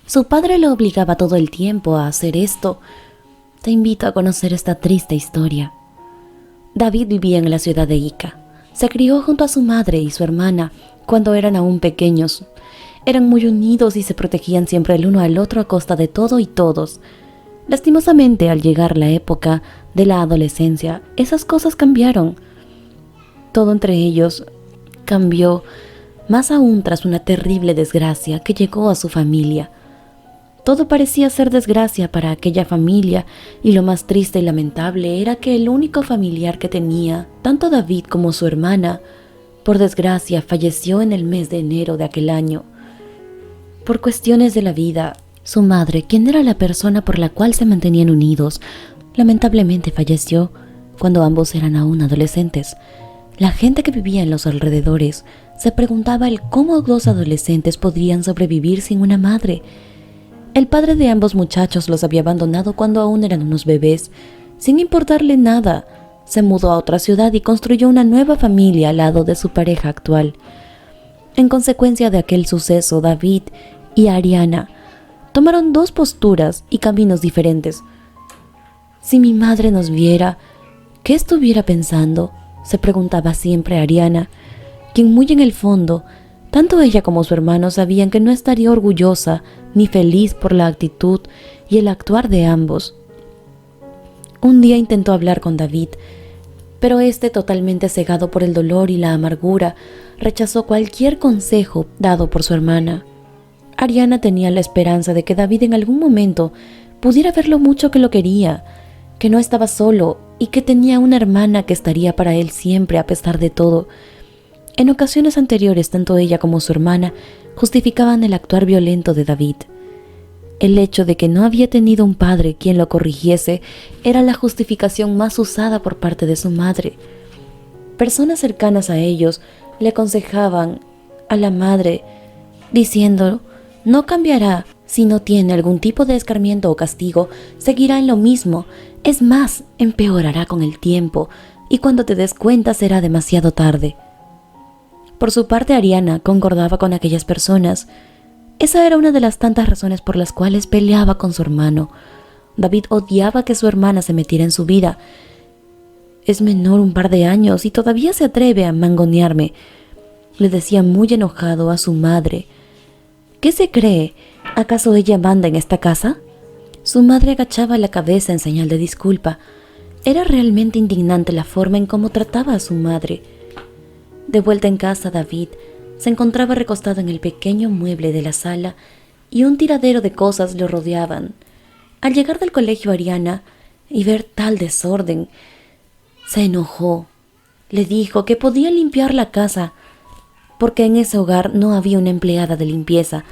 Su padre lo obligaba todo el tiempo a hacer esto. Te invito a conocer esta triste historia. David vivía en la ciudad de Ica. Se crió junto a su madre y su hermana cuando eran aún pequeños. Eran muy unidos y se protegían siempre el uno al otro a costa de todo y todos. Lastimosamente, al llegar la época de la adolescencia, esas cosas cambiaron. Todo entre ellos cambió, más aún tras una terrible desgracia que llegó a su familia. Todo parecía ser desgracia para aquella familia, y lo más triste y lamentable era que el único familiar que tenía, tanto David como su hermana, por desgracia falleció en el mes de enero de aquel año. Por cuestiones de la vida, su madre, quien era la persona por la cual se mantenían unidos, lamentablemente falleció cuando ambos eran aún adolescentes. La gente que vivía en los alrededores se preguntaba el cómo dos adolescentes podrían sobrevivir sin una madre. El padre de ambos muchachos los había abandonado cuando aún eran unos bebés. Sin importarle nada, se mudó a otra ciudad y construyó una nueva familia al lado de su pareja actual. En consecuencia de aquel suceso, David y Ariana tomaron dos posturas y caminos diferentes. Si mi madre nos viera, ¿qué estuviera pensando?, se preguntaba siempre Ariana, quien muy en el fondo, tanto ella como su hermano sabían que no estaría orgullosa ni feliz por la actitud y el actuar de ambos. Un día intentó hablar con David, pero este, totalmente cegado por el dolor y la amargura, rechazó cualquier consejo dado por su hermana. Ariana tenía la esperanza de que David en algún momento pudiera ver lo mucho que lo quería, que no estaba solo y que tenía una hermana que estaría para él siempre a pesar de todo. En ocasiones anteriores, tanto ella como su hermana justificaban el actuar violento de David. El hecho de que no había tenido un padre quien lo corrigiese era la justificación más usada por parte de su madre. Personas cercanas a ellos le aconsejaban a la madre diciendo: no cambiará si no tiene algún tipo de escarmiento o castigo, seguirá en lo mismo, es más, empeorará con el tiempo y cuando te des cuenta será demasiado tarde. Por su parte, Ariana concordaba con aquellas personas. Esa era una de las tantas razones por las cuales peleaba con su hermano. David odiaba que su hermana se metiera en su vida. Es menor un par de años y todavía se atreve a mangonearme, le decía muy enojado a su madre. ¿Qué se cree? ¿Acaso ella manda en esta casa? Su madre agachaba la cabeza en señal de disculpa. Era realmente indignante la forma en cómo trataba a su madre. De vuelta en casa, David se encontraba recostado en el pequeño mueble de la sala y un tiradero de cosas lo rodeaban. Al llegar del colegio Ariana y ver tal desorden, se enojó. Le dijo que podía limpiar la casa porque en ese hogar no había una empleada de limpieza,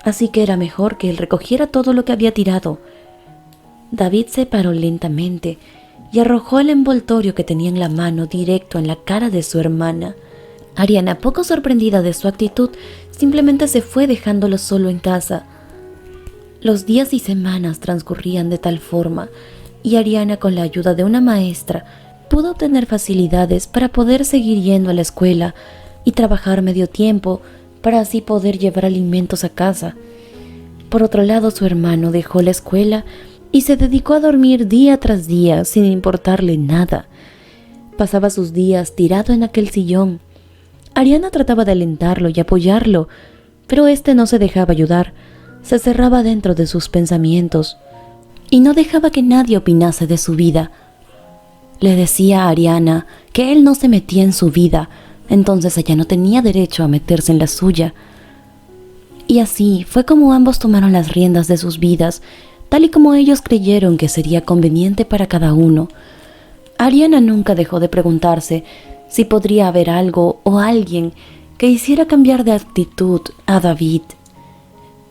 así que era mejor que él recogiera todo lo que había tirado. David se paró lentamente y arrojó el envoltorio que tenía en la mano directo en la cara de su hermana. Ariana, poco sorprendida de su actitud, simplemente se fue dejándolo solo en casa. Los días y semanas transcurrían de tal forma, y Ariana, con la ayuda de una maestra, pudo obtener facilidades para poder seguir yendo a la escuela y trabajar medio tiempo para así poder llevar alimentos a casa. Por otro lado, su hermano dejó la escuela y se dedicó a dormir día tras día sin importarle nada. Pasaba sus días tirado en aquel sillón. Ariana trataba de alentarlo y apoyarlo, pero este no se dejaba ayudar, se cerraba dentro de sus pensamientos y no dejaba que nadie opinase de su vida. Le decía a Ariana que él no se metía en su vida, entonces ella no tenía derecho a meterse en la suya. Y así fue como ambos tomaron las riendas de sus vidas, tal y como ellos creyeron que sería conveniente para cada uno. Ariana nunca dejó de preguntarse si podría haber algo o alguien que hiciera cambiar de actitud a David.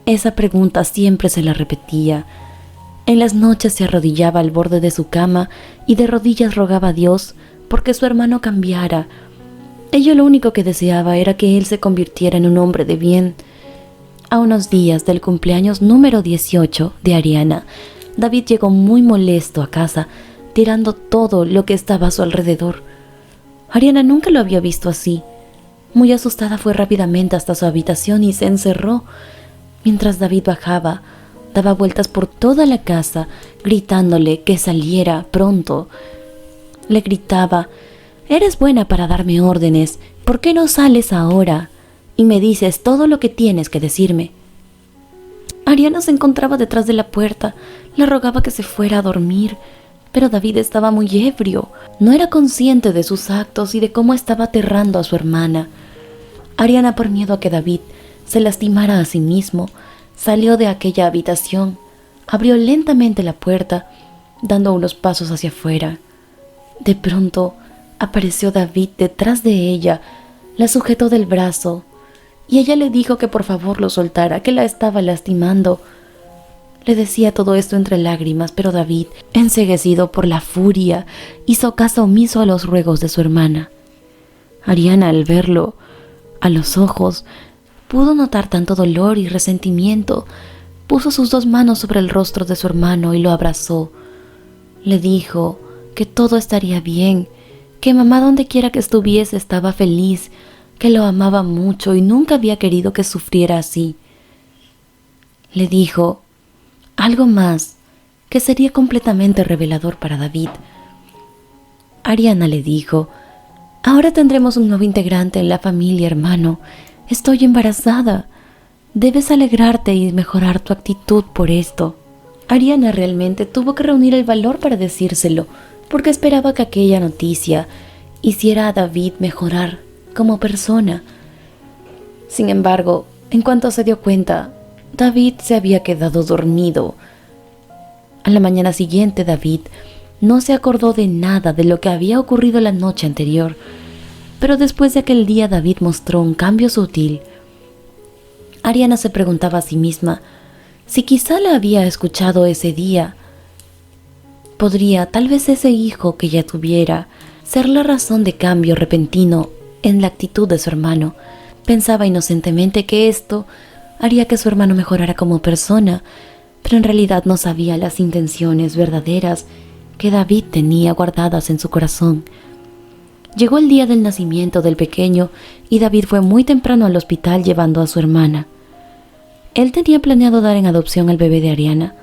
Esa pregunta siempre se la repetía. En las noches se arrodillaba al borde de su cama y de rodillas rogaba a Dios porque su hermano cambiara. Ella lo único que deseaba era que él se convirtiera en un hombre de bien. A unos días del cumpleaños número 18 de Ariana, David llegó muy molesto a casa, tirando todo lo que estaba a su alrededor. Ariana nunca lo había visto así. Muy asustada fue rápidamente hasta su habitación y se encerró. Mientras David bajaba, daba vueltas por toda la casa, gritándole que saliera pronto. Le gritaba: «Eres buena para darme órdenes, ¿por qué no sales ahora y me dices todo lo que tienes que decirme?» Ariana se encontraba detrás de la puerta, le rogaba que se fuera a dormir, pero David estaba muy ebrio, no era consciente de sus actos y de cómo estaba aterrando a su hermana. Ariana, por miedo a que David se lastimara a sí mismo, salió de aquella habitación, abrió lentamente la puerta, dando unos pasos hacia afuera. De pronto apareció David detrás de ella, la sujetó del brazo y ella le dijo que por favor lo soltara, que la estaba lastimando. Le decía todo esto entre lágrimas, pero David, enceguecido por la furia, hizo caso omiso a los ruegos de su hermana. Ariana, al verlo a los ojos, pudo notar tanto dolor y resentimiento. Puso sus 2 manos sobre el rostro de su hermano y lo abrazó. Le dijo que todo estaría bien, que mamá donde quiera que estuviese estaba feliz, que lo amaba mucho y nunca había querido que sufriera así. Le dijo algo más que sería completamente revelador para David. Ariana le dijo: «Ahora tendremos un nuevo integrante en la familia, hermano. Estoy embarazada. Debes alegrarte y mejorar tu actitud por esto». Ariana realmente tuvo que reunir el valor para decírselo, porque esperaba que aquella noticia hiciera a David mejorar como persona. Sin embargo, en cuanto se dio cuenta, David se había quedado dormido. A la mañana siguiente, David no se acordó de nada de lo que había ocurrido la noche anterior, pero después de aquel día David mostró un cambio sutil. Ariana se preguntaba a sí misma si quizá la había escuchado ese día. Podría tal vez ese hijo que ella tuviera ser la razón de cambio repentino en la actitud de su hermano. Pensaba inocentemente que esto haría que su hermano mejorara como persona, pero en realidad no sabía las intenciones verdaderas que David tenía guardadas en su corazón. Llegó el día del nacimiento del pequeño y David fue muy temprano al hospital llevando a su hermana. Él tenía planeado dar en adopción al bebé de Ariana.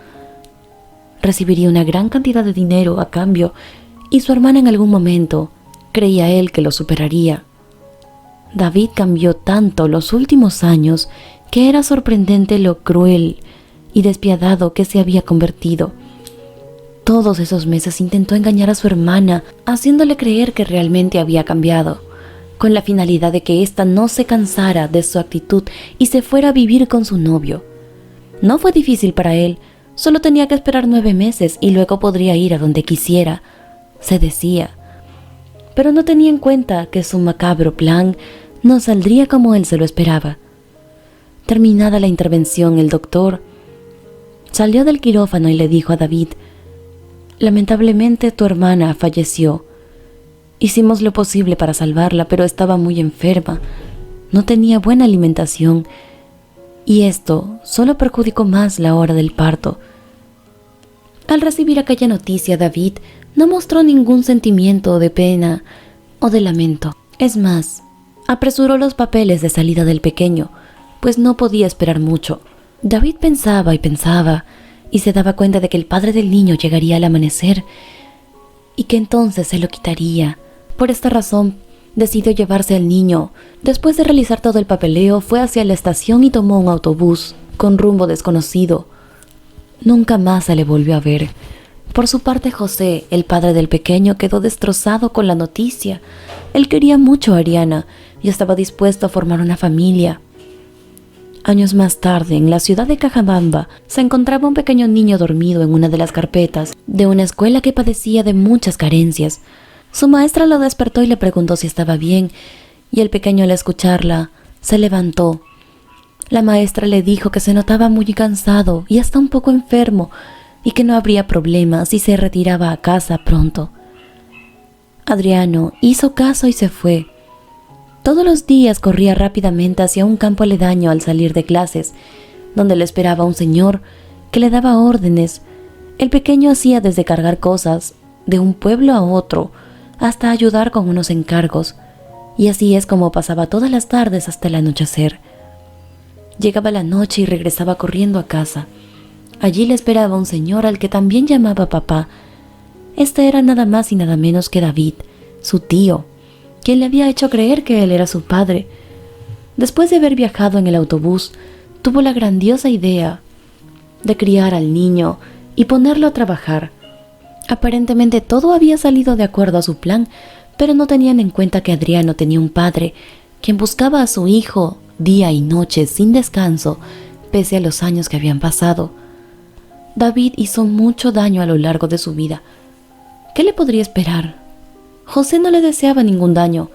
Recibiría una gran cantidad de dinero a cambio y su hermana en algún momento creía él que lo superaría. David cambió tanto los últimos años que era sorprendente lo cruel y despiadado que se había convertido. Todos esos meses intentó engañar a su hermana, haciéndole creer que realmente había cambiado, con la finalidad de que ésta no se cansara de su actitud y se fuera a vivir con su novio. No fue difícil para él, solo tenía que esperar 9 meses y luego podría ir a donde quisiera, se decía. Pero no tenía en cuenta que su macabro plan no saldría como él se lo esperaba. Terminada la intervención, el doctor salió del quirófano y le dijo a David: «Lamentablemente tu hermana falleció. Hicimos lo posible para salvarla, pero estaba muy enferma, no tenía buena alimentación y esto solo perjudicó más la hora del parto». Al recibir aquella noticia, David no mostró ningún sentimiento de pena o de lamento. Es más, apresuró los papeles de salida del pequeño, pues no podía esperar mucho. David pensaba y pensaba, y se daba cuenta de que el padre del niño llegaría al amanecer y que entonces se lo quitaría. Por esta razón, decidió llevarse al niño. Después de realizar todo el papeleo, fue hacia la estación y tomó un autobús con rumbo desconocido. Nunca más se le volvió a ver. Por su parte, José, el padre del pequeño, quedó destrozado con la noticia. Él quería mucho a Ariana y estaba dispuesto a formar una familia. Años más tarde, en la ciudad de Cajabamba, se encontraba un pequeño niño dormido en una de las carpetas de una escuela que padecía de muchas carencias. Su maestra lo despertó y le preguntó si estaba bien, y el pequeño, al escucharla, se levantó. La maestra le dijo que se notaba muy cansado y hasta un poco enfermo, y que no habría problema si se retiraba a casa pronto. Adriano hizo caso y se fue. Todos los días corría rápidamente hacia un campo aledaño al salir de clases, donde le esperaba un señor que le daba órdenes. El pequeño hacía desde cargar cosas de un pueblo a otro hasta ayudar con unos encargos, y así es como pasaba todas las tardes hasta el anochecer. Llegaba la noche y regresaba corriendo a casa. Allí le esperaba un señor al que también llamaba papá. Este era nada más y nada menos que David, su tío, quien le había hecho creer que él era su padre. Después de haber viajado en el autobús, tuvo la grandiosa idea de criar al niño y ponerlo a trabajar. Aparentemente todo había salido de acuerdo a su plan, pero no tenían en cuenta que Adriano tenía un padre, quien buscaba a su hijo día y noche sin descanso, pese a los años que habían pasado. David hizo mucho daño a lo largo de su vida. ¿Qué le podría esperar? José no le deseaba ningún daño.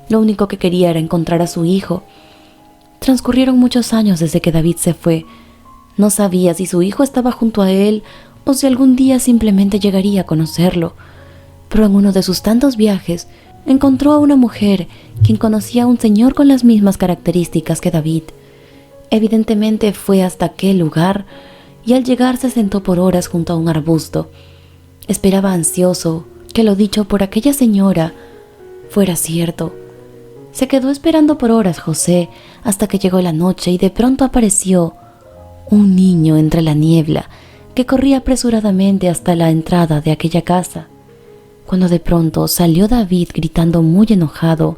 Lo único que quería era encontrar a su hijo. Transcurrieron muchos años desde que David se fue. No sabía si su hijo estaba junto a él o si algún día simplemente llegaría a conocerlo. Pero en uno de sus tantos viajes encontró a una mujer quien conocía a un señor con las mismas características que David. Evidentemente fue hasta aquel lugar y al llegar se sentó por horas junto a un arbusto. Esperaba ansioso que lo dicho por aquella señora fuera cierto. Se quedó esperando por horas José hasta que llegó la noche y de pronto apareció un niño entre la niebla que corría apresuradamente hasta la entrada de aquella casa. Cuando de pronto salió David gritando muy enojado: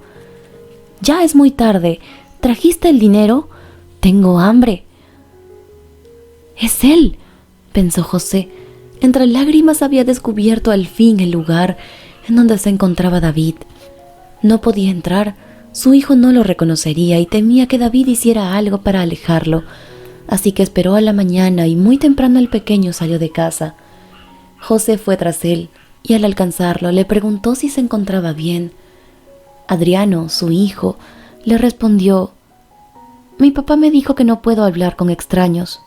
«Ya es muy tarde, ¿trajiste el dinero? Tengo hambre». «Es él», pensó José. Entre lágrimas había descubierto al fin el lugar en donde se encontraba David. No podía entrar, su hijo no lo reconocería y temía que David hiciera algo para alejarlo. Así que esperó a la mañana y muy temprano el pequeño salió de casa. José fue tras él y al alcanzarlo le preguntó si se encontraba bien. Adriano, su hijo, le respondió: «Mi papá me dijo que no puedo hablar con extraños».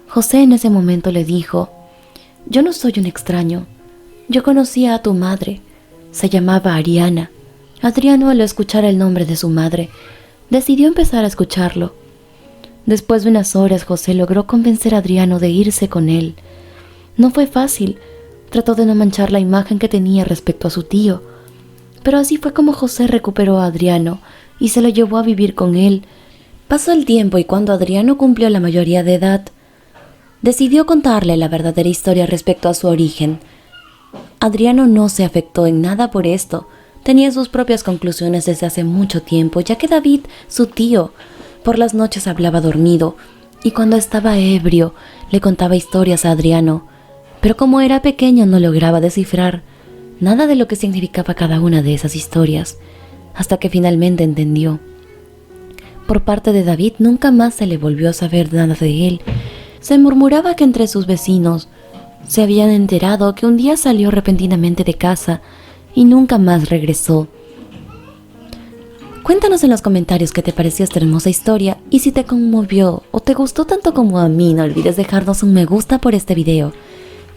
José en ese momento le dijo: «Yo no soy un extraño. Yo conocía a tu madre. Se llamaba Ariana». Adriano, al escuchar el nombre de su madre, decidió empezar a escucharlo. Después de unas horas, José logró convencer a Adriano de irse con él. No fue fácil. Trató de no manchar la imagen que tenía respecto a su tío. Pero así fue como José recuperó a Adriano y se lo llevó a vivir con él. Pasó el tiempo y cuando Adriano cumplió la mayoría de edad, decidió contarle la verdadera historia respecto a su origen. Adriano no se afectó en nada por esto. Tenía sus propias conclusiones desde hace mucho tiempo, ya que David, su tío, por las noches hablaba dormido y cuando estaba ebrio le contaba historias a Adriano. Pero como era pequeño no lograba descifrar nada de lo que significaba cada una de esas historias, hasta que finalmente entendió. Por parte de David nunca más se le volvió a saber nada de él. Se murmuraba que entre sus vecinos se habían enterado que un día salió repentinamente de casa y nunca más regresó. Cuéntanos en los comentarios qué te pareció esta hermosa historia y si te conmovió o te gustó tanto como a mí. No olvides dejarnos un me gusta por este video.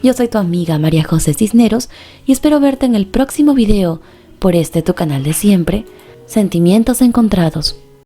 Yo soy tu amiga María José Cisneros y espero verte en el próximo video por este tu canal de siempre, Sentimientos Encontrados.